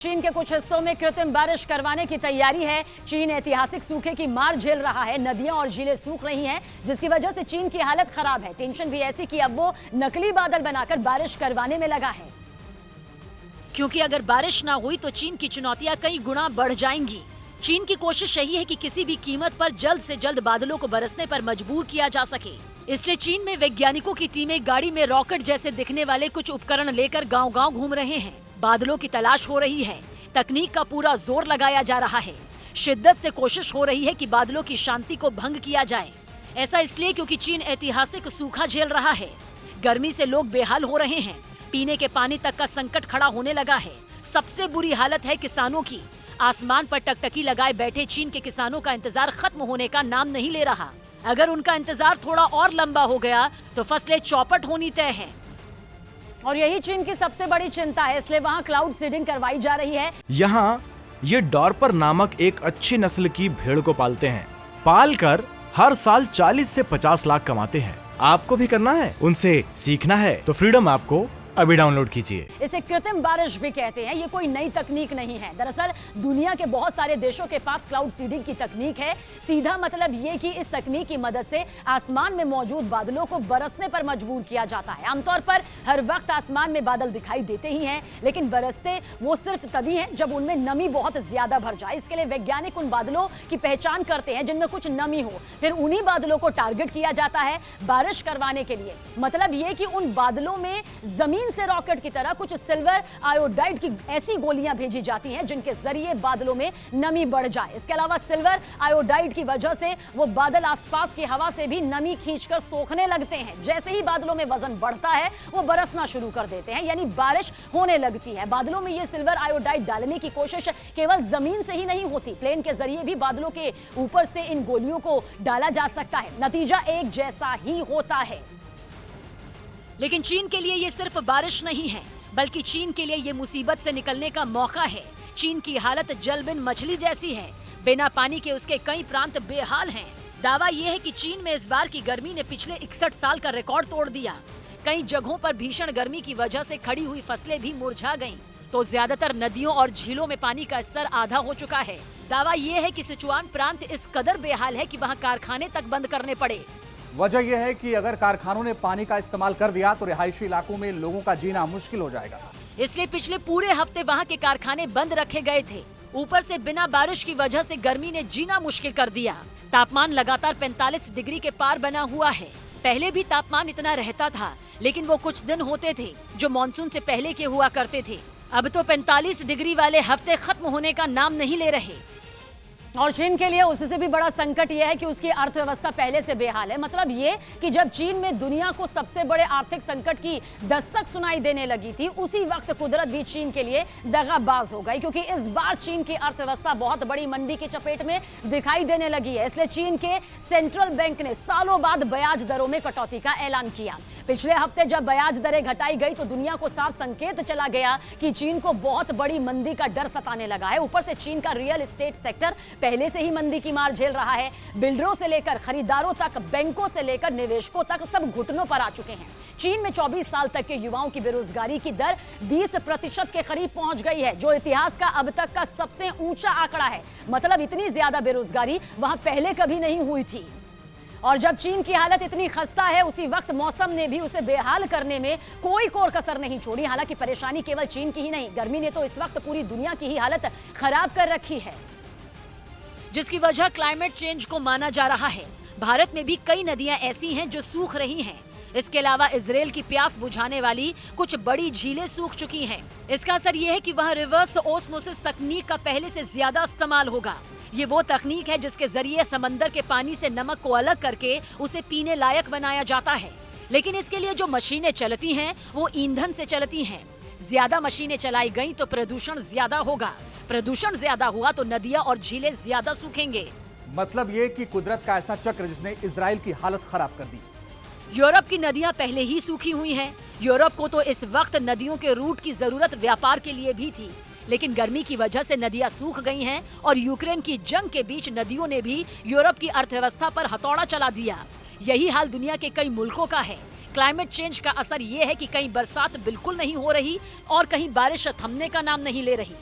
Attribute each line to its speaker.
Speaker 1: चीन के कुछ हिस्सों में कृत्रिम बारिश करवाने की तैयारी है। चीन ऐतिहासिक सूखे की मार झेल रहा है। नदियां और झीलें सूख रही हैं, जिसकी वजह से चीन की हालत खराब है। टेंशन भी ऐसी कि अब वो नकली बादल बनाकर बारिश करवाने में लगा है,
Speaker 2: क्योंकि अगर बारिश ना हुई तो चीन की चुनौतियां कई गुना बढ़ जाएंगी। चीन की कोशिश यही है कि किसी भी कीमत पर जल्द से जल्द बादलों को बरसने पर मजबूर किया जा सके। इसलिए चीन में वैज्ञानिकों की टीमें गाड़ी में रॉकेट जैसे दिखने वाले कुछ उपकरण लेकर गांव-गांव घूम रहे हैं। बादलों की तलाश हो रही है। तकनीक का पूरा जोर लगाया जा रहा है। शिद्दत से कोशिश हो रही है कि बादलों की शांति को भंग किया जाए। ऐसा इसलिए क्योंकि चीन ऐतिहासिक सूखा झेल रहा है। गर्मी से लोग बेहाल हो रहे हैं। पीने के पानी तक का संकट खड़ा होने लगा है। सबसे बुरी हालत है किसानों की। आसमान पर टकटकी लगाए बैठे चीन के किसानों का इंतजार खत्म होने का नाम नहीं ले रहा। अगर उनका इंतजार थोड़ा और लंबा हो गया तो फसलें चौपट होनी तय है।
Speaker 1: और यही चीन की सबसे बड़ी चिंता है, इसलिए वहां क्लाउड सीडिंग करवाई जा रही है।
Speaker 3: यहाँ ये डॉर्पर नामक एक अच्छी नस्ल की भेड़ को पालते हैं। पाल कर हर साल 40 से 50 लाख कमाते हैं। आपको भी करना है, उनसे सीखना है तो फ्रीडम ऐप को अभी डाउनलोड कीजिए।
Speaker 1: इसे कृत्रिम बारिश भी कहते हैं। ये कोई नई तकनीक नहीं है। दरअसल दुनिया के बहुत सारे देशों के पास क्लाउड सीडिंग की तकनीक है। सीधा मतलब ये कि इस तकनीक की मदद से आसमान में मौजूद बादलों को बरसने पर मजबूर किया जाता है। आमतौर पर हर वक्त आसमान में बादल दिखाई देते ही हैं, लेकिन बरसते वो सिर्फ तभी हैं जब उनमें नमी बहुत ज्यादा भर जाए। इसके लिए वैज्ञानिक उन बादलों की पहचान करते हैं जिनमें कुछ नमी हो, फिर उन्हीं बादलों को टारगेट किया जाता है बारिश करवाने के लिए। मतलब ये कि उन बादलों में जमीन से रॉकेट की तरह कुछ सिल्वर आयोडाइड की ऐसी गोलियां भेजी जाती हैं जिनके जरिए बादलों में नमी बढ़ जाए। इसके अलावा सिल्वर आयोडाइड की वजह से वो बादल आसपास की हवा से भी नमी खींचकर सोखने लगते हैं। जैसे ही बादलों में वजन बढ़ता है वो बरसना शुरू कर देते हैं, यानी बारिश होने लगती है। बादलों में ये सिल्वर आयोडाइड डालने की कोशिश केवल जमीन से ही नहीं होती, प्लेन के जरिए भी बादलों के ऊपर से इन गोलियों को डाला जा सकता है। नतीजा एक जैसा ही होता है।
Speaker 2: लेकिन चीन के लिए ये सिर्फ बारिश नहीं है, बल्कि चीन के लिए ये मुसीबत से निकलने का मौका है। चीन की हालत जल बिन मछली जैसी है। बिना पानी के उसके कई प्रांत बेहाल हैं। दावा ये है कि चीन में इस बार की गर्मी ने पिछले 61 साल का रिकॉर्ड तोड़ दिया। कई जगहों पर भीषण गर्मी की वजह से खड़ी हुई फसलें भी मुरझा गईं। तो ज्यादातर नदियों और झीलों में पानी का स्तर आधा हो चुका है। दावा ये है कि सिचुआन प्रांत इस कदर बेहाल है कि वहाँ कारखाने तक बंद करने पड़े।
Speaker 4: वजह यह है कि अगर कारखानों ने पानी का इस्तेमाल कर दिया तो रिहायशी इलाकों में लोगों का जीना मुश्किल हो जाएगा।
Speaker 2: इसलिए पिछले पूरे हफ्ते वहाँ के कारखाने बंद रखे गए थे। ऊपर से बिना बारिश की वजह से गर्मी ने जीना मुश्किल कर दिया। तापमान लगातार 45 डिग्री के पार बना हुआ है। पहले भी तापमान इतना रहता था, लेकिन वो कुछ दिन होते थे जो मानसून से पहले के हुआ करते थे। अब तो 45 डिग्री वाले हफ्ते खत्म होने का नाम नहीं ले रहे।
Speaker 1: और चीन के लिए उससे भी बड़ा संकट यह है कि उसकी अर्थव्यवस्था पहले से बेहाल है। मतलब ये कि जब चीन में दुनिया को सबसे बड़े आर्थिक संकट की दस्तक सुनाई देने लगी थी, उसी वक्त कुदरत भी चीन के लिए दगाबाज हो गई, क्योंकि इस बार चीन की अर्थव्यवस्था बहुत बड़ी मंदी की चपेट में दिखाई देने लगी है। इसलिए चीन के सेंट्रल बैंक ने सालों बाद ब्याज दरों में कटौती का ऐलान किया। पिछले हफ्ते जब ब्याज दरें घटाई गई तो दुनिया को साफ संकेत चला गया कि चीन को बहुत बड़ी मंदी का डर सताने लगा है। ऊपर से चीन का रियल एस्टेट सेक्टर पहले से ही मंदी की मार झेल रहा है। बिल्डरों से लेकर खरीदारों तक, बैंकों से लेकर निवेशकों तक सब घुटनों पर आ चुके हैं। चीन में 24 साल तक के युवाओं की बेरोजगारी की दर 20% के करीब पहुंच गई है, जो इतिहास का अब तक का सबसे ऊंचा आंकड़ा है। मतलब इतनी ज्यादा बेरोजगारी वहां पहले कभी नहीं हुई थी। और जब चीन की हालत इतनी खस्ता है, उसी वक्त मौसम ने भी उसे बेहाल करने में कोई कोर कसर नहीं छोड़ी। हालांकि परेशानी केवल चीन की ही नहीं, गर्मी ने तो इस वक्त पूरी दुनिया की ही हालत खराब कर रखी है,
Speaker 2: जिसकी वजह क्लाइमेट चेंज को माना जा रहा है। भारत में भी कई नदियां ऐसी हैं जो सूख रही हैं। इसके अलावा इजराइल की प्यास बुझाने वाली कुछ बड़ी झीलें सूख चुकी हैं। इसका असर ये है कि वहाँ रिवर्स ओस्मोसिस तकनीक का पहले से ज्यादा इस्तेमाल होगा। ये वो तकनीक है जिसके जरिए समंदर के पानी से नमक को अलग करके उसे पीने लायक बनाया जाता है। लेकिन इसके लिए जो मशीनें चलती हैं वो ईंधन से चलती हैं। ज्यादा मशीनें चलाई गई तो प्रदूषण ज्यादा होगा। प्रदूषण ज्यादा हुआ तो नदियां और झीलें ज्यादा सूखेंगे।
Speaker 4: मतलब ये कि कुदरत का ऐसा चक्र जिसने इजराइल की हालत खराब कर दी।
Speaker 2: यूरोप की नदियां पहले ही सूखी हुई हैं। यूरोप को तो इस वक्त नदियों के रूट की जरूरत व्यापार के लिए भी थी, लेकिन गर्मी की वजह से नदियां सूख गई हैं और यूक्रेन की जंग के बीच नदियों ने भी यूरोप की अर्थव्यवस्था पर हथौड़ा चला दिया। यही हाल दुनिया के कई मुल्कों का है। क्लाइमेट चेंज का असर ये है कि कहीं बरसात बिल्कुल नहीं हो रही और कहीं बारिश थमने का नाम नहीं ले रही।